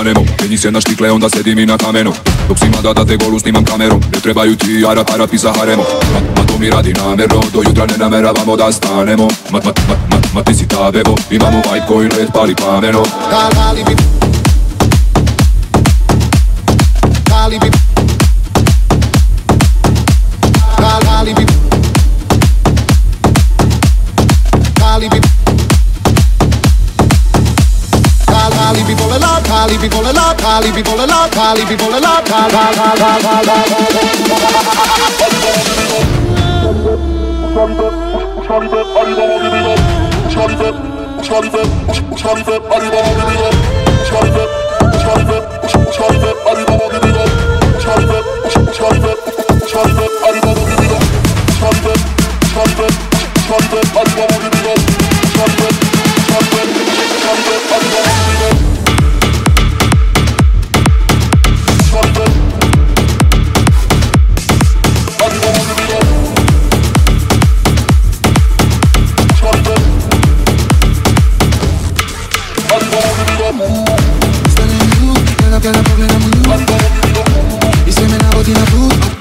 nemo. Penji se na štikle, onda sedim i na kamenu. Dok si mada da te golu snimam kamerom. Ne trebaju ti Arapi sa haremom. Ma to mi radi namerno, do jutra ne nameravamo da stanemo. Ma ti si ta bebo, imamo vibe koji led pali pameno. Alibi Alibi Alibi Alibi Alibi volela, alibi volela, alibi volela, alibi volela,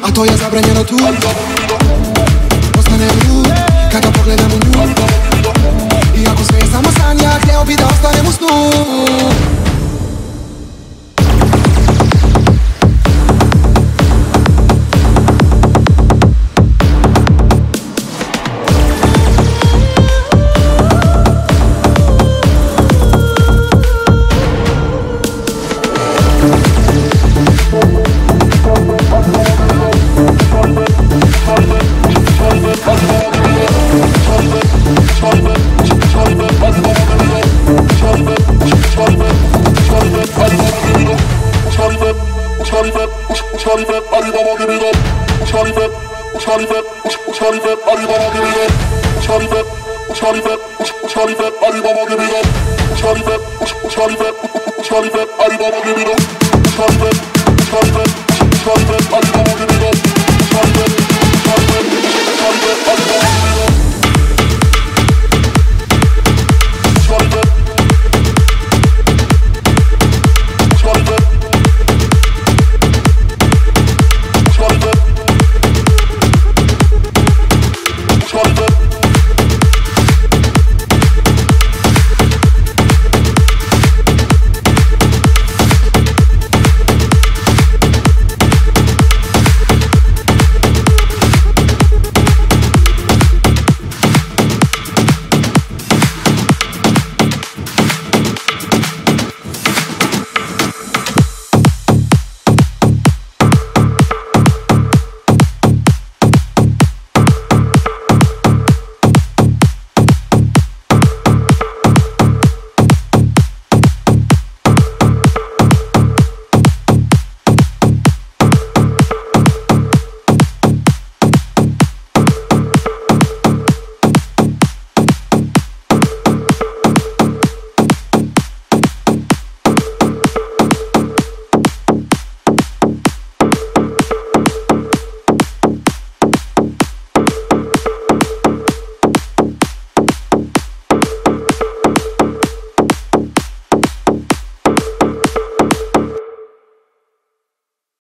a to je zabranjeno tu. Ostane ljud kada pogledam u nju. Iako sve je samo san, ja htio bi da ostanem u snu. Alibaba,